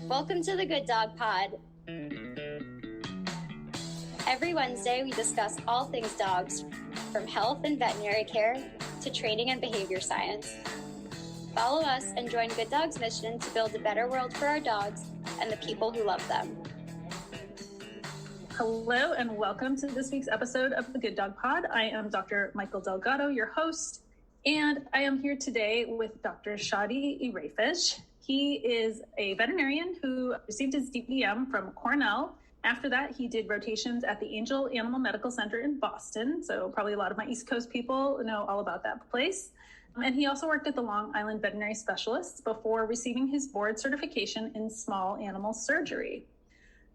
Welcome to the Good Dog Pod. Every Wednesday, we discuss all things dogs, from health and veterinary care to training and behavior science. Follow us and join Good Dog's mission to build a better world for our dogs and the people who love them. Hello and welcome to this week's episode of the Good Dog Pod. I am Dr. Michael Delgado, your host, and I am here today with Dr. Shadi Ireifej. He is a veterinarian who received his DPM from Cornell. After that, he did rotations at the Angel Animal Medical Center in Boston. So probably a lot of my East Coast people know all about that place. And he also worked at the Long Island Veterinary Specialists before receiving his board certification in small animal surgery.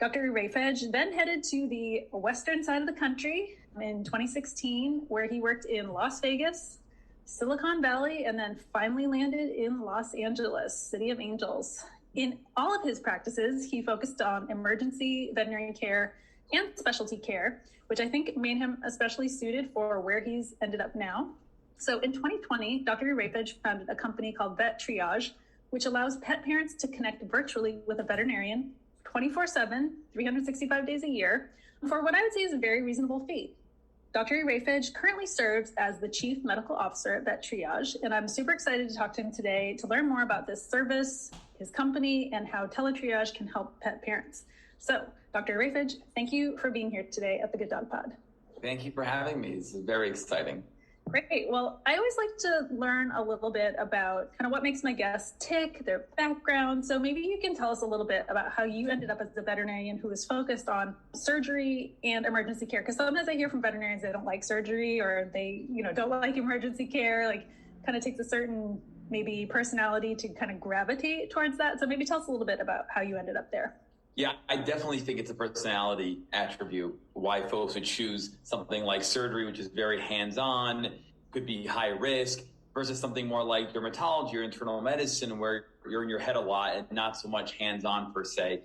Dr. Ireifej then headed to the western side of the country in 2016, where he worked in Las Vegas, Silicon Valley, and then finally landed in Los Angeles, City of Angels. In all of his practices, he focused on emergency veterinary care and specialty care, which I think made him especially suited for where he's ended up now. So in 2020, Dr. Ireifej founded a company called Vet Triage, which allows pet parents to connect virtually with a veterinarian 24/7, 365 days a year, for what I would say is a very reasonable fee. Dr. Ireifej currently serves as the Chief Medical Officer at Vet Triage, and I'm super excited to talk to him today to learn more about this service, his company, and how Teletriage can help pet parents. So, Dr. Ireifej, thank you for being here today at the Good Dog Pod. Thank you for having me. This is very exciting. Great. Well, I always like to learn a little bit about kind of what makes my guests tick, their background. So maybe you can tell us a little bit about how you ended up as a veterinarian who is focused on surgery and emergency care. Because sometimes I hear from veterinarians they don't like surgery or they, don't like emergency care, like kind of takes a certain maybe personality to kind of gravitate towards that. So maybe tell us a little bit about how you ended up there. Yeah, I definitely think it's a personality attribute why folks would choose something like surgery, which is very hands-on, could be high risk, versus something more like dermatology or internal medicine where you're in your head a lot and not so much hands-on per se.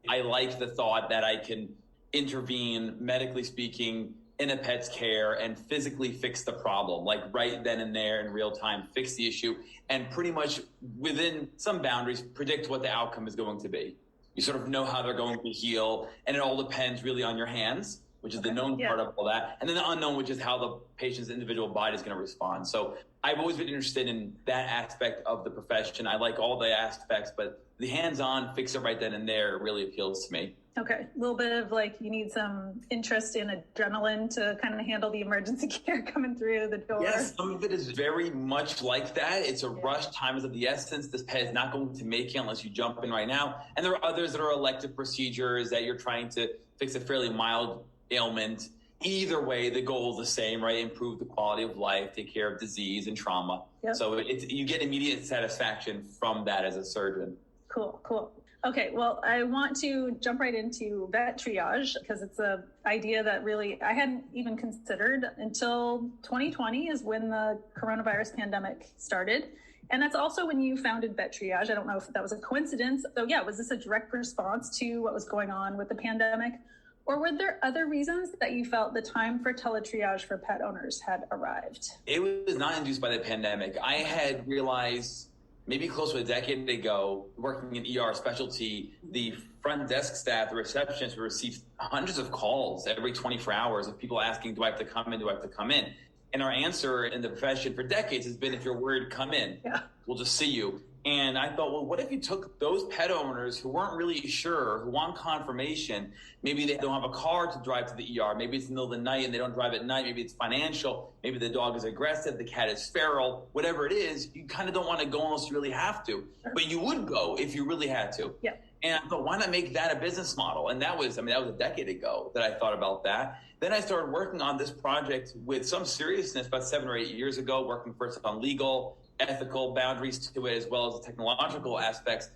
I like the thought that I can intervene, medically speaking, in a pet's care and physically fix the problem, like right then and there in real time, fix the issue, and pretty much within some boundaries, predict what the outcome is going to be. You sort of know how they're going to heal, and it all depends really on your hands, which is the known part of all that. And then the unknown, which is how the patient's individual body is going to respond. So I've always been interested in that aspect of the profession. I like all the aspects, but the hands-on, fix it right then and there really appeals to me. Okay. A little bit of like, you need some interest in adrenaline to kind of handle the emergency care coming through the door. Yes, some of it is very much like that. It's a rush. Time is of the essence. This pet is not going to make it unless you jump in right now. And there are others that are elective procedures that you're trying to fix a fairly mild ailment. Either way, the goal is the same, right? Improve the quality of life, take care of disease and trauma. Yep. So you get immediate satisfaction from that as a surgeon. Cool. Okay, well, I want to jump right into Vet Triage because it's an idea that really I hadn't even considered until 2020 is when the coronavirus pandemic started. And that's also when you founded Vet Triage. I don't know if that was a coincidence. So yeah, was this a direct response to what was going on with the pandemic? Or were there other reasons that you felt the time for teletriage for pet owners had arrived? It was not induced by the pandemic. I had realized maybe close to a decade ago, working in ER specialty, the front desk staff, the receptionists would receive hundreds of calls every 24 hours of people asking, do I have to come in? Do I have to come in? And our answer in the profession for decades has been, if you're worried, come in. Yeah. We'll just see you. And I thought, well, what if you took those pet owners who weren't really sure, who want confirmation, maybe they don't have a car to drive to the ER, maybe it's in the middle of the night and they don't drive at night, maybe it's financial, maybe the dog is aggressive, the cat is feral, whatever it is, you kind of don't want to go unless you really have to. Sure. But you would go if you really had to. Yeah. And I thought, why not make that a business model? And that was a decade ago that I thought about that. Then I started working on this project with some seriousness about 7 or 8 years ago, working first on legal, ethical boundaries to it, as well as the technological aspects,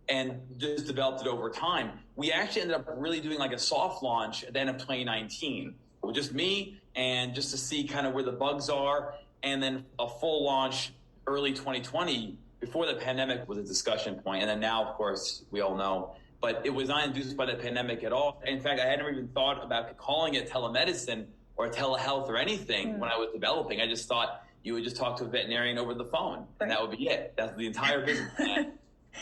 and just developed it over time. We actually ended up really doing like a soft launch at the end of 2019 with just me and just to see kind of where the bugs are. And then a full launch early 2020 before the pandemic was a discussion point. And then now, of course, we all know, but it was not induced by the pandemic at all. In fact, I hadn't even thought about calling it telemedicine or telehealth or anything when I was developing. I just thought you would just talk to a veterinarian over the phone and that would be it. That's the entire business plan.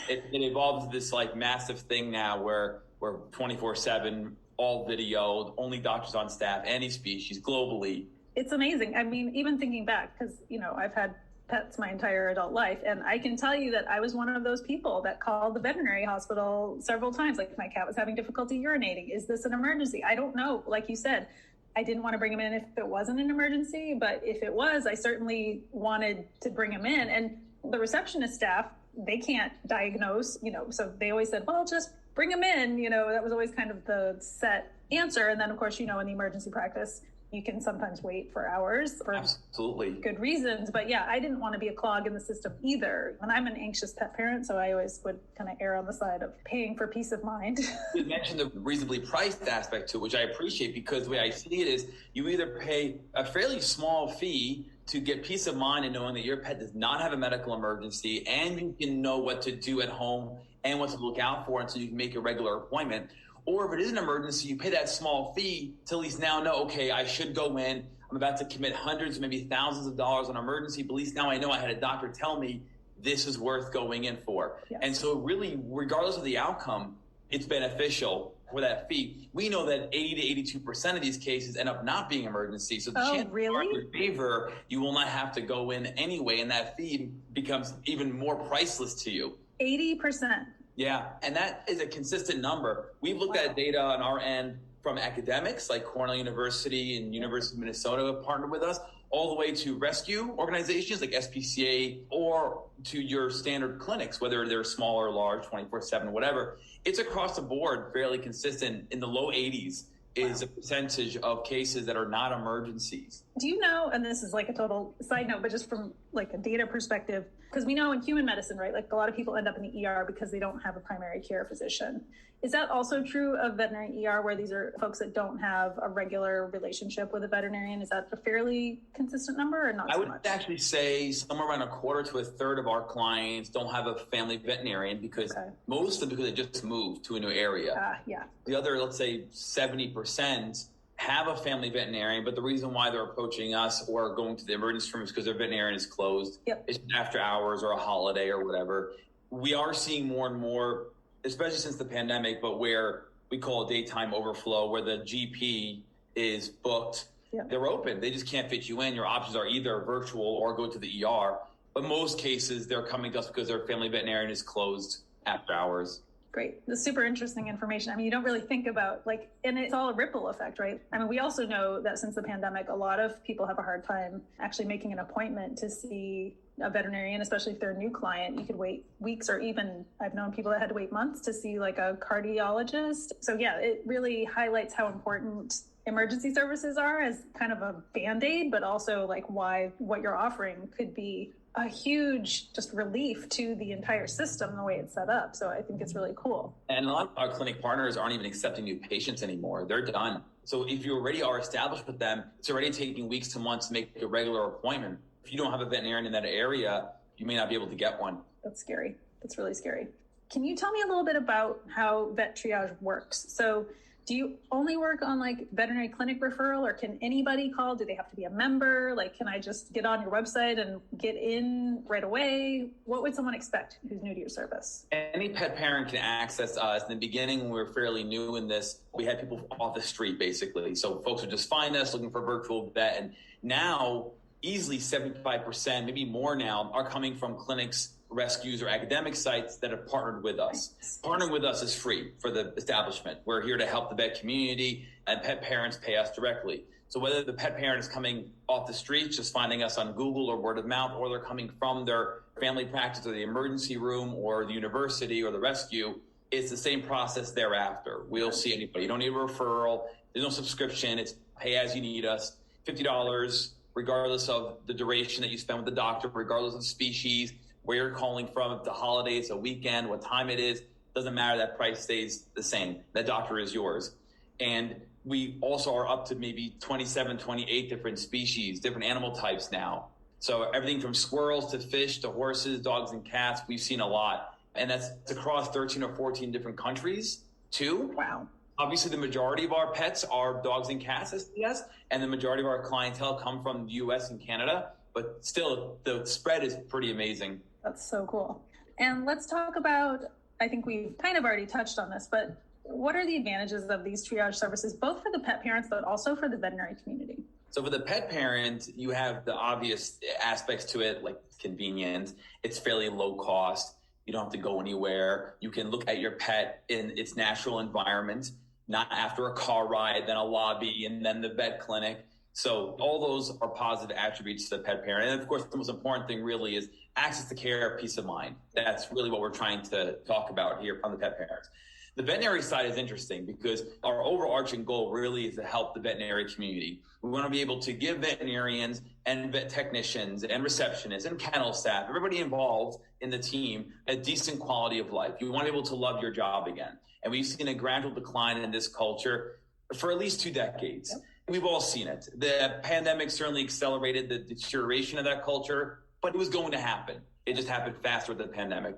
it evolves this like massive thing now where we're 24/7, all video, only doctors on staff, any species globally. It's amazing. I mean, even thinking back, because, I've had pets my entire adult life, and I can tell you that I was one of those people that called the veterinary hospital several times. Like, my cat was having difficulty urinating. Is this an emergency? I don't know. Like you said, I didn't want to bring him in if it wasn't an emergency, but if it was, I certainly wanted to bring him in. And the receptionist staff, they can't diagnose, so they always said, well, just bring him in. That was always kind of the set answer. And then, of course, in the emergency practice, you can sometimes wait for hours for absolutely good reasons. But yeah, I didn't want to be a clog in the system either. And I'm an anxious pet parent, so I always would kind of err on the side of paying for peace of mind. You mentioned the reasonably priced aspect to it, which I appreciate, because the way I see it is you either pay a fairly small fee to get peace of mind and knowing that your pet does not have a medical emergency, and you can know what to do at home and what to look out for, and so you can make a regular appointment. Or if it is an emergency, you pay that small fee to at least now know, okay, I should go in. I'm about to commit hundreds, maybe thousands of dollars on emergency, but at least now I know I had a doctor tell me this is worth going in for. Yes. And so really, regardless of the outcome, it's beneficial for that fee. We know that 80 to 82% of these cases end up not being emergencies. So the chances are in your favor, you will not have to go in anyway, and that fee becomes even more priceless to you. 80%. Yeah, and that is a consistent number. We've looked at data on our end from academics like Cornell University and University of Minnesota have partnered with us, all the way to rescue organizations like SPCA, or to your standard clinics, whether they're small or large, 24/7, whatever. It's across the board fairly consistent. In the low 80s is a percentage of cases that are not emergencies. Do you know, and this is like a total side note, but just from like a data perspective, because we know in human medicine, right, like a lot of people end up in the ER because they don't have a primary care physician. Is that also true of veterinary ER, where these are folks that don't have a regular relationship with a veterinarian? Is that a fairly consistent number or not? I so would much? actually say somewhere around a quarter to a third of our clients don't have a family veterinarian, because most of them, because they just moved to a new area. Yeah. The other, let's say 70%, have a family veterinarian, but the reason why they're approaching us or going to the emergency room is because their veterinarian is closed. Yep. It's after hours or a holiday or whatever. We are seeing more and more, especially since the pandemic, but where we call a daytime overflow, where the GP is booked. Yep. They're open. They just can't fit you in. Your options are either virtual or go to the ER. But most cases, they're coming to us because their family veterinarian is closed after hours. Great. That's super interesting information. I mean, you don't really think about and it's all a ripple effect, right? I mean, we also know that since the pandemic, a lot of people have a hard time actually making an appointment to see a veterinarian, especially if they're a new client. You could wait weeks, or even I've known people that had to wait months to see like a cardiologist. So yeah, it really highlights how important emergency services are as kind of a Band-Aid, but also like why what you're offering could be a huge just relief to the entire system, the way it's set up. So I think it's really cool. And a lot of our clinic partners aren't even accepting new patients anymore. They're done. So if you already are established with them, it's already taking weeks to months to make a regular appointment. If you don't have a veterinarian in that area, you may not be able to get one. That's scary. That's really scary. Can you tell me a little bit about how Vet Triage works? So do you only work on like veterinary clinic referral, or can anybody call? Do they have to be a member? Like, can I just get on your website and get in right away? What would someone expect who's new to your service? Any pet parent can access us. In the beginning, when we were fairly new in this, we had people off the street, basically. So folks would just find us looking for virtual vet. And now, easily 75%, maybe more now, are coming from clinics, rescues, or academic sites that have partnered with us. Partnering with us is free for the establishment. We're here to help the vet community, and pet parents pay us directly. So whether the pet parent is coming off the street, just finding us on Google or word of mouth, or they're coming from their family practice or the emergency room or the university or the rescue, it's the same process thereafter. We'll see anybody. You don't need a referral. There's no subscription. It's pay as you need us, $50, regardless of the duration that you spend with the doctor, regardless of species, where you're calling from, if the holiday, it's a weekend, what time it is, doesn't matter, that price stays the same. That doctor is yours. And we also are up to maybe 27, 28 different species, different animal types now. So everything from squirrels to fish to horses, dogs, and cats, we've seen a lot. And that's across 13 or 14 different countries too. Wow. Obviously, the majority of our pets are dogs and cats, yes, and the majority of our clientele come from the US and Canada, but still the spread is pretty amazing. That's so cool. And let's talk about, I think we've kind of already touched on this, but what are the advantages of these triage services, both for the pet parents, but also for the veterinary community? So for the pet parent, you have the obvious aspects to it, like convenience. It's fairly low cost. You don't have to go anywhere. You can look at your pet in its natural environment, not after a car ride, then a lobby, and then the vet clinic. So all those are positive attributes to the pet parent. And of course, the most important thing really is access to care, peace of mind. That's really what we're trying to talk about here on the pet parents. The veterinary side is interesting because our overarching goal really is to help the veterinary community. We want to be able to give veterinarians and vet technicians and receptionists and kennel staff, everybody involved in the team, a decent quality of life. You want to be able to love your job again. And we've seen a gradual decline in this culture for at least 2 decades. Yep. We've all seen it. The pandemic certainly accelerated the deterioration of that culture, but it was going to happen. It just happened faster than the pandemic.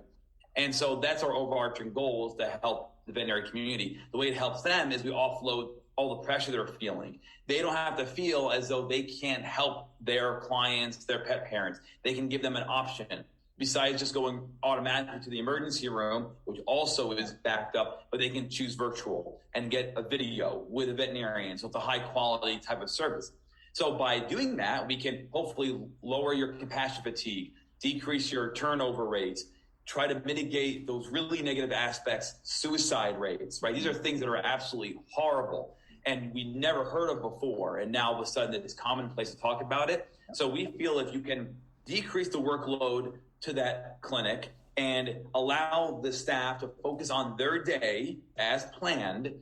And so that's our overarching goal, is to help the veterinary community. The way it helps them is we offload all the pressure they're feeling. They don't have to feel as though they can't help their clients, their pet parents. They can give them an option besides just going automatically to the emergency room, which also is backed up, but they can choose virtual and get a video with a veterinarian. So it's a high quality type of service. So by doing that, we can hopefully lower your compassion fatigue, decrease your turnover rates, try to mitigate those really negative aspects, suicide rates, right? These are things that are absolutely horrible and we never heard of before. And now all of a sudden it's commonplace to talk about it. So we feel if you can decrease the workload to that clinic and allow the staff to focus on their day as planned,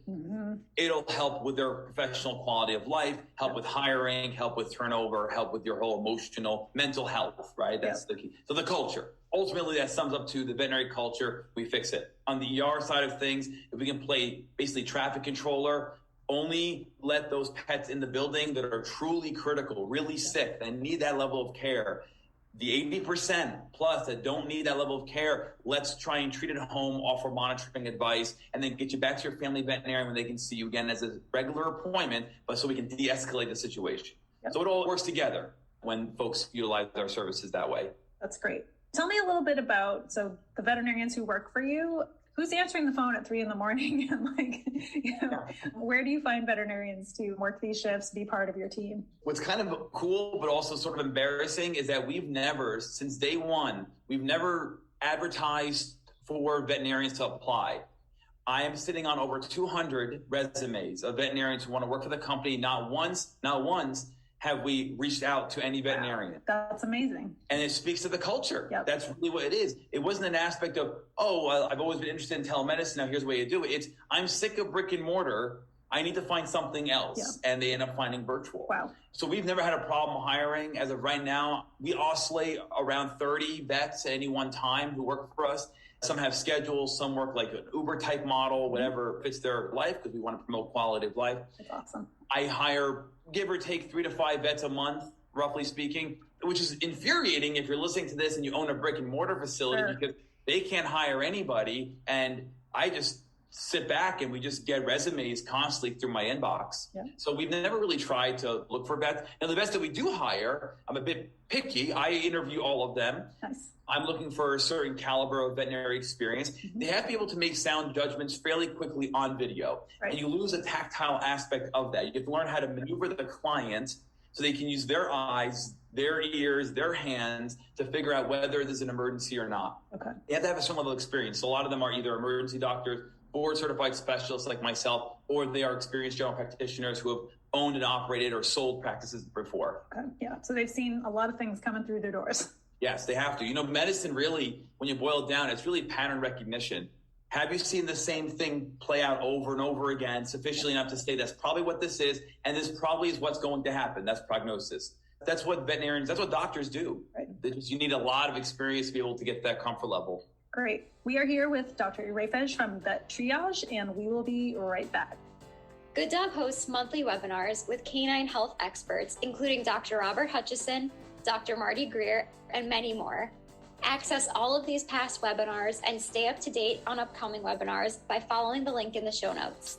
it'll help with their professional quality of life, help with hiring, help with turnover, help with your whole emotional, mental health, right? That's the key. So the culture. Ultimately, that sums up to the veterinary culture. We fix it. On the ER side of things, if we can play basically traffic controller, only let those pets in the building that are truly critical, really sick, and need that level of care. The 80% plus that don't need that level of care, let's try and treat it at home, offer monitoring advice, and then get you back to your family veterinarian when they can see you again as a regular appointment, but so we can de-escalate the situation. Yep. So it all works together when folks utilize our services that way. That's great. Tell me a little bit about, so the veterinarians who work for you, who's answering the phone at 3 a.m. and where do you find veterinarians to work these shifts, be part of your team? What's kind of cool, but also sort of embarrassing, is that we've never, since day one, we've never advertised for veterinarians to apply. I am sitting on over 200 resumes of veterinarians who want to work for the company. Not once have we reached out to any veterinarian. Wow, that's amazing. And it speaks to the culture. Yep. That's really what it is. It wasn't an aspect of, I've always been interested in telemedicine. Now here's the way you do it. It's, I'm sick of brick and mortar. I need to find something else. Yep. And they end up finding virtual. Wow. So we've never had a problem hiring. As of right now, we oscillate around 30 vets at any one time who work for us. Some have schedules, some work like an Uber type model, whatever fits their life, because we want to promote quality of life. That's awesome. I hire, give or take, 3 to 5 vets a month, roughly speaking, which is infuriating if you're listening to this and you own a brick and mortar facility, because they can't hire anybody. And I just sit back and we just get resumes constantly through my inbox. Yeah. So we've never really tried to look for vets. Now, the vets that we do hire, I'm a bit picky. I interview all of them. Nice. I'm looking for a certain caliber of veterinary experience. They have to be able to make sound judgments fairly quickly on video. Right. And you lose a tactile aspect of that. You have to learn how to maneuver the client so they can use their eyes, their ears, their hands to figure out whether there's an emergency or not. Okay. They have to have a certain level of experience. So a lot of them are either emergency doctors, board certified specialists like myself, or they are experienced general practitioners who have owned and operated or sold practices before. Okay. Yeah. So they've seen a lot of things coming through their doors. Yes, they have to. You know, medicine really, when you boil it down, it's really pattern recognition. Have you seen the same thing play out over and over again sufficiently enough to say that's probably what this is, and this probably is what's going to happen? That's prognosis. That's what veterinarians, that's what doctors do. Right. You need a lot of experience to be able to get that comfort level. Great. We are here with Dr. Ireifej from Vet Triage, and we will be right back. Good Dog hosts monthly webinars with canine health experts, including Dr. Robert Hutchison, Dr. Marty Greer, and many more. Access all of these past webinars and stay up to date on upcoming webinars by following the link in the show notes.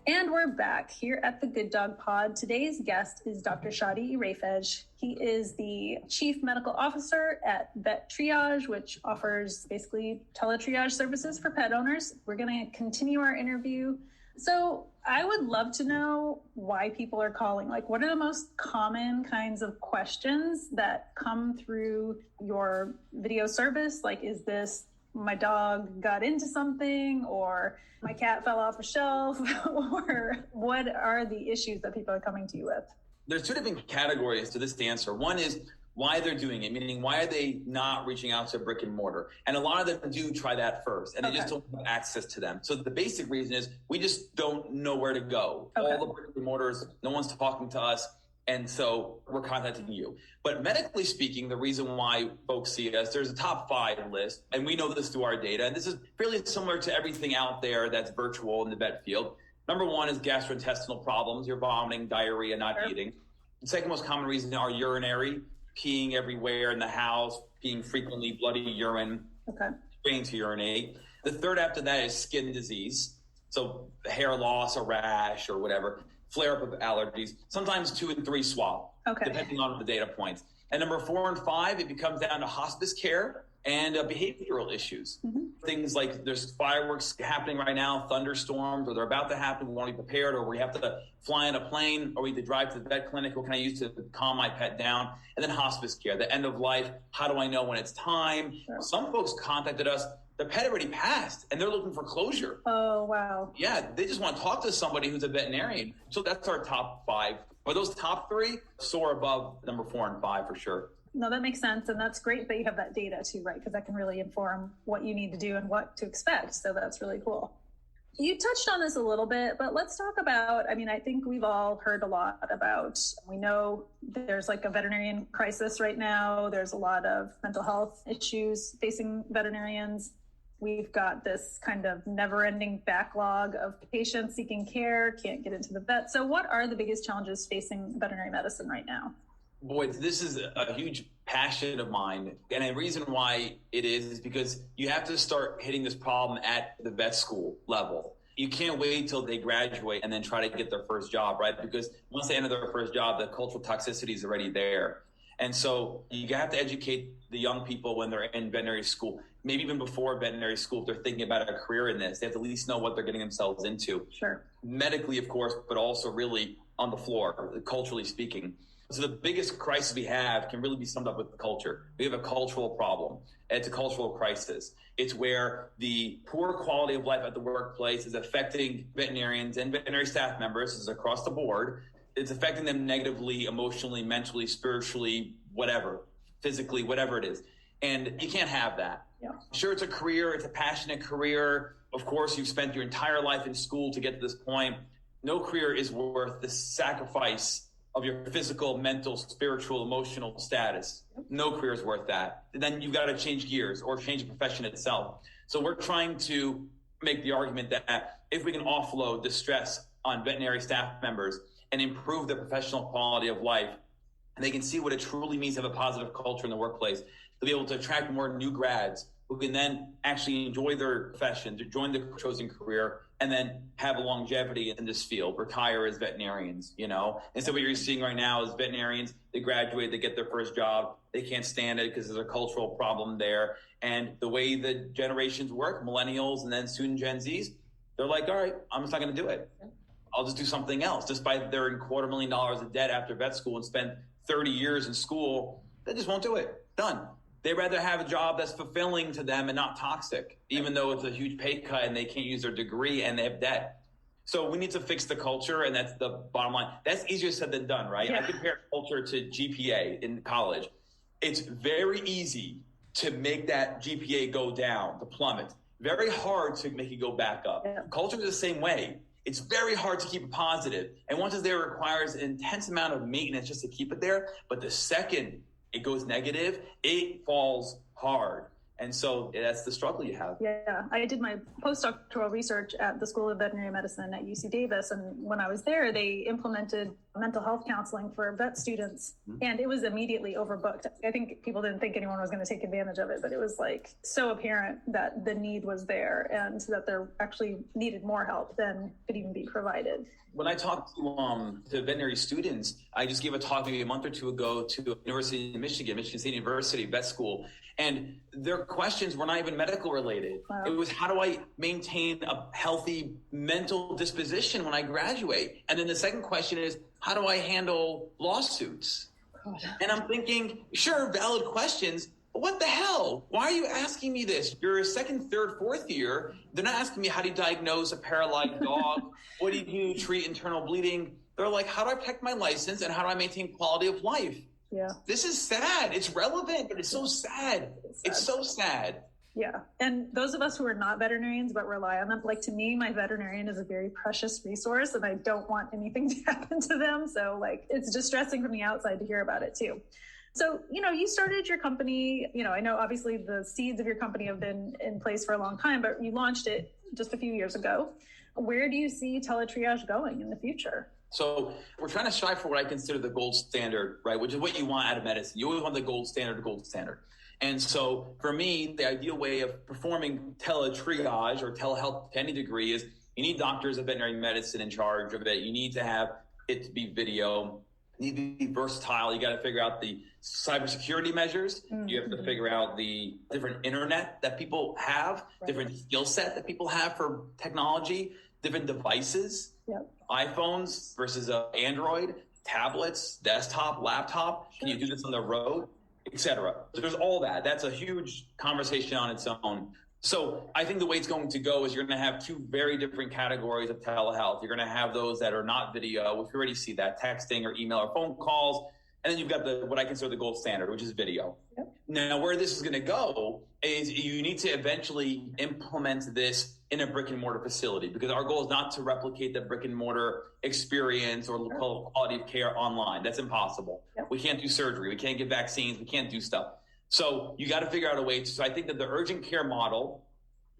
And we're back here at the Good Dog Pod. Today's guest is Dr. Shadi Ireifej. He is the Chief Medical Officer at Vet Triage, which offers basically teletriage services for pet owners. We're going to continue our interview. So I would love to know why people are calling. Like, what are the most common kinds of questions that come through your video service? Like, is this my dog got into something, or my cat fell off a shelf, or what are the issues that people are coming to you with? There's two different categories to this answer. One is why they're doing it, meaning why are they not reaching out to brick and mortar? And a lot of them do try that first, and they just don't have access to them. So the basic reason is we just don't know where to go. All the brick and mortars, no one's talking to us. And so we're contacting you. But medically speaking, the reason why folks see us, there's a top 5 list, and we know this through our data. And this is fairly similar to everything out there that's virtual in the vet field. Number 1 is gastrointestinal problems. You're vomiting, diarrhea, not eating. The second most common reason are urinary, peeing everywhere in the house, peeing frequently, bloody urine, trying to urinate. The third after that is skin disease. So hair loss, a rash, or whatever. Flare-up of allergies, sometimes 2 and 3 swap, depending on the data points. And number 4 and 5, it becomes down to hospice care and behavioral issues. Things like there's fireworks happening right now, thunderstorms, or they're about to happen, we want to be prepared, or we have to fly in a plane, or we need to drive to the vet clinic, what can I use to calm my pet down? And then hospice care, the end of life, how do I know when it's time? Some folks contacted us, the pet already passed, and they're looking for closure. Oh, wow. Yeah, they just want to talk to somebody who's a veterinarian. So that's our top 5. But those top 3 soar above number 4 and 5 for sure. No, that makes sense. And that's great that you have that data too, right? Because that can really inform what you need to do and what to expect. So that's really cool. You touched on this a little bit, but let's talk about, I think we've all heard a lot about, we know there's like a veterinarian crisis right now. There's a lot of mental health issues facing veterinarians. We've got this kind of never-ending backlog of patients seeking care, can't get into the vet. So what are the biggest challenges facing veterinary medicine right now? Boy, this is a huge passion of mine. And the reason why it is because you have to start hitting this problem at the vet school level. You can't wait till they graduate and then try to get their first job, right? Because once they enter their first job, the cultural toxicity is already there. And so you have to educate the young people when they're in veterinary school, maybe even before veterinary school, if they're thinking about a career in this, they have to at least know what they're getting themselves into. Sure. Medically, of course, but also really on the floor, culturally speaking. So the biggest crisis we have can really be summed up with the culture. We have a cultural problem. It's a cultural crisis. It's where the poor quality of life at the workplace is affecting veterinarians and veterinary staff members. This is across the board. It's affecting them negatively, emotionally, mentally, spiritually, whatever, physically, whatever it is. And you can't have that. Yeah. Sure, it's a career. It's a passionate career. Of course, you've spent your entire life in school to get to this point. No career is worth the sacrifice of your physical, mental, spiritual, emotional status. No career is worth that. Then you've got to change gears or change the profession itself. So we're trying to make the argument that if we can offload the stress on veterinary staff members and improve their professional quality of life, and they can see what it truly means to have a positive culture in the workplace, they'll be able to attract more new grads who can then actually enjoy their profession, to join their chosen career, and then have a longevity in this field, retire as veterinarians, And so what you're seeing right now is veterinarians, they graduate, they get their first job, they can't stand it because there's a cultural problem there. And the way the generations work, millennials and then soon Gen Zs, they're like, all right, I'm just not going to do it. I'll just do something else. Despite they're in $250,000 of debt after vet school and spend 30 years in school, they just won't do it. Done. They'd rather have a job that's fulfilling to them and not toxic, even though it's a huge pay cut and they can't use their degree and they have debt. So we need to fix the culture, and that's the bottom line. That's easier said than done, right? Yeah. I compare culture to GPA in college. It's very easy to make that GPA go down, to plummet. Very hard to make it go back up. Yeah. Culture is the same way. It's very hard to keep it positive. And once it's there, it requires an intense amount of maintenance just to keep it there. But the second it goes negative, it falls hard. And so that's the struggle you have. Yeah, I did my postdoctoral research at the School of Veterinary Medicine at UC Davis. And when I was there, they implemented mental health counseling for vet students, and it was immediately overbooked. I think people didn't think anyone was going to take advantage of it, but it was like so apparent that the need was there and that there actually needed more help than could even be provided. When I talk to veterinary students, I just gave a talk maybe a month or two ago to University of Michigan State University vet school, and their questions were not even medical related. Wow. It was, how do I maintain a healthy mental disposition when I graduate? And then the second question is, how do I handle lawsuits? God. And I'm thinking, sure, valid questions, but what the hell? Why are you asking me this? You're a second, third, fourth year. They're not asking me, how do you diagnose a paralyzed dog? What do you do to treat internal bleeding? They're like, how do I protect my license and how do I maintain quality of life? Yeah. This is sad. It's relevant, but it's so sad. It's so sad. Yeah. And those of us who are not veterinarians but rely on them, like, to me, my veterinarian is a very precious resource and I don't want anything to happen to them. So like, it's distressing from the outside to hear about it too. So, you started your company, I know obviously the seeds of your company have been in place for a long time, but you launched it just a few years ago. Where do you see Teletriage going in the future? So we're trying to strive for what I consider the gold standard, right? Which is what you want out of medicine. You always want the gold standard. And so for me, the ideal way of performing teletriage or telehealth to any degree is you need doctors of veterinary medicine in charge of it. You need to have it to be video. You need to be versatile. You got to figure out the cybersecurity measures. Mm-hmm. You have to figure out the different internet that people have, different skill set that people have for technology, different devices, iPhones versus Android, tablets, desktop, laptop. Can you do this on the road, etc.? So there's all that. That's a huge conversation on its own. So I think the way it's going to go is you're going to have two very different categories of telehealth. You're going to have those that are not video, which we already see that, texting or email or phone calls. And then you've got what I consider the gold standard, which is video. Yep. Now, where this is going to go is you need to eventually implement this in a brick and mortar facility, because our goal is not to replicate the brick and mortar experience or quality of care online. That's impossible. Yep. We can't do surgery. We can't give vaccines. We can't do stuff. So you got to figure out a way. So I think that the urgent care model,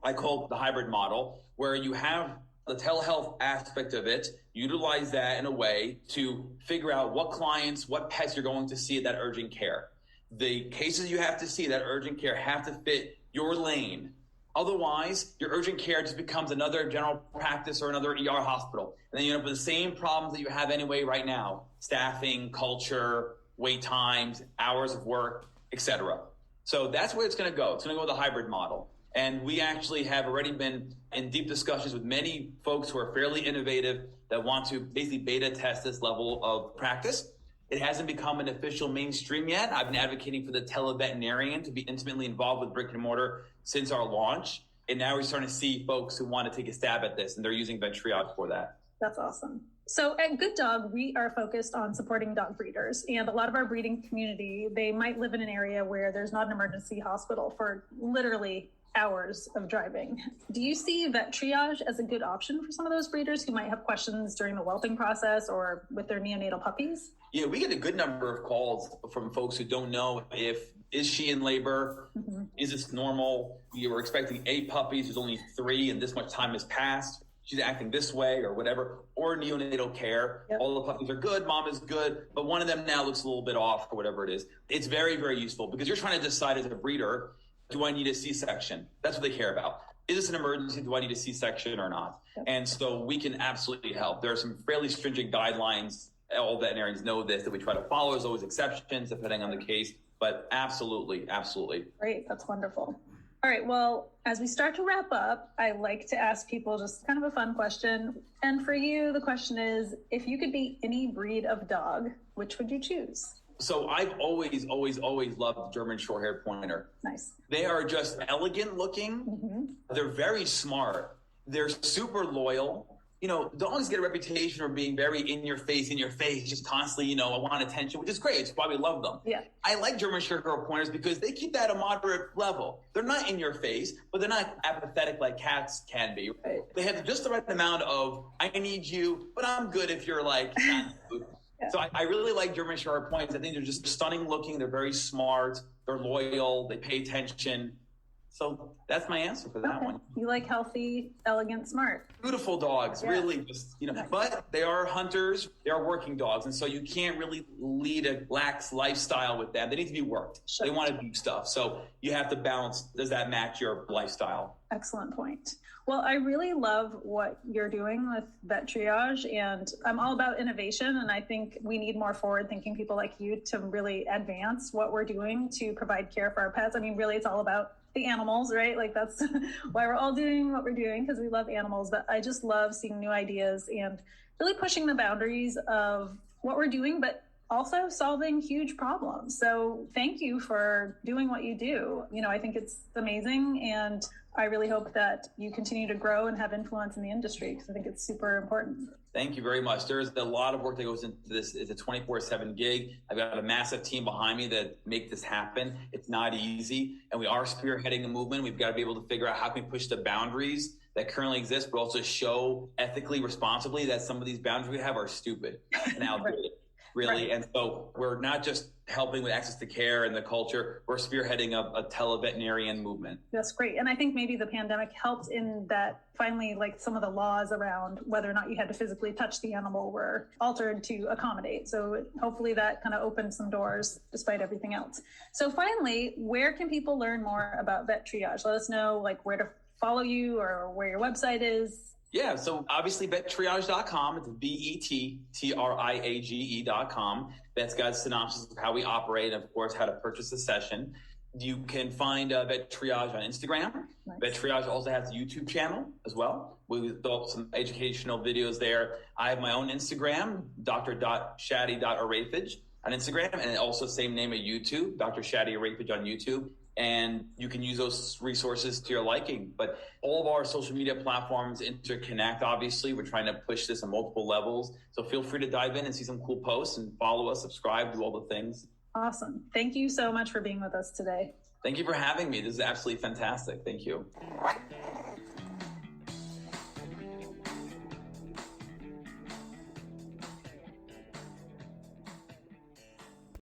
I call it the hybrid model, where you have the telehealth aspect of it, utilize that in a way to figure out what clients, what pets you're going to see at that urgent care. The cases you have to see that urgent care have to fit your lane. Otherwise, your urgent care just becomes another general practice or another ER hospital. And then you end up with the same problems that you have anyway right now: staffing, culture, wait times, hours of work, etc. So that's where it's going to go. It's going to go with the hybrid model. And we actually have already been in deep discussions with many folks who are fairly innovative that want to basically beta test this level of practice. It hasn't become an official mainstream yet. I've been advocating for the televeterinarian to be intimately involved with brick and mortar since our launch. And now we're starting to see folks who want to take a stab at this, and they're using Vet Triage for that. That's awesome. So at Good Dog, we are focused on supporting dog breeders, and a lot of our breeding community, they might live in an area where there's not an emergency hospital for literally hours of driving. Do you see Vet Triage as a good option for some of those breeders who might have questions during the whelping process or with their neonatal puppies? Yeah, we get a good number of calls from folks who don't know is she in labor? Mm-hmm. Is this normal? You were expecting 8 puppies, there's only 3 and this much time has passed. She's acting this way or whatever, or neonatal care. Yep. All the puppies are good, mom is good, but one of them now looks a little bit off or whatever it is. It's very, very useful because you're trying to decide as a breeder, do I need a C-section? That's what they care about. Is this an emergency? Do I need a C-section or not? Yep. And so we can absolutely help. There are some fairly stringent guidelines. All veterinarians know this, that we try to follow. There's always exceptions depending on the case, but absolutely, absolutely. Great, that's wonderful. All right, well, as we start to wrap up, I like to ask people just kind of a fun question. And for you, the question is, if you could be any breed of dog, which would you choose? So I've always loved German Short-Haired Pointer. Nice. They are just elegant looking. Mm-hmm. They're very smart. They're super loyal. Dogs get a reputation for being very in your face, just constantly, I want attention, which is great. It's why we love them. Yeah. I like German Short-Haired Pointers because they keep that at a moderate level. They're not in your face, but they're not apathetic like cats can be. Right? They have just the right amount of, I need you, but I'm good if you're like, yeah. So I really like German Short-Haired Pointers. I think they're just stunning looking. They're very smart. They're loyal. They pay attention. So that's my answer for that one. You like healthy, elegant, smart. Beautiful dogs, really just, but they are hunters, they are working dogs. And so you can't really lead a lax lifestyle with them. They need to be worked. Sure. They want to do stuff. So you have to balance, does that match your lifestyle? Excellent point. Well, I really love what you're doing with Vet Triage, and I'm all about innovation. And I think we need more forward-thinking people like you to really advance what we're doing to provide care for our pets. I mean, really, it's all about the animals, right? Like that's why we're all doing what we're doing, because we love animals. But I just love seeing new ideas and really pushing the boundaries of what we're doing, but also solving huge problems. So thank you for doing what you do. I think it's amazing, and I really hope that you continue to grow and have influence in the industry, because I think it's super important. Thank you very much. There's a lot of work that goes into this. It's a 24/7 gig. I've got a massive team behind me that make this happen. It's not easy, and we are spearheading a movement. We've got to be able to figure out how can we push the boundaries that currently exist, but also show ethically, responsibly that some of these boundaries we have are stupid and outdated. Really. Right. And so we're not just helping with access to care and the culture, we're spearheading a televeterinarian movement. That's great. And I think maybe the pandemic helped in that finally, like some of the laws around whether or not you had to physically touch the animal were altered to accommodate. So hopefully that kind of opened some doors despite everything else. So finally, where can people learn more about Vet Triage? Let us know like where to follow you or where your website is. Yeah, so obviously VetTriage.com, it's VetTriage.com. That's got a synopsis of how we operate and, of course, how to purchase a session. You can find Vet Triage on Instagram. Nice. Vet Triage also has a YouTube channel as well. We built some educational videos there. I have my own Instagram, dr.shadi.ireifej on Instagram, and also same name at YouTube, Dr. Shadi Ireifej on YouTube. And you can use those resources to your liking. But all of our social media platforms interconnect, obviously. We're trying to push this on multiple levels. So feel free to dive in and see some cool posts and follow us, subscribe, do all the things. Awesome. Thank you so much for being with us today. Thank you for having me. This is absolutely fantastic. Thank you.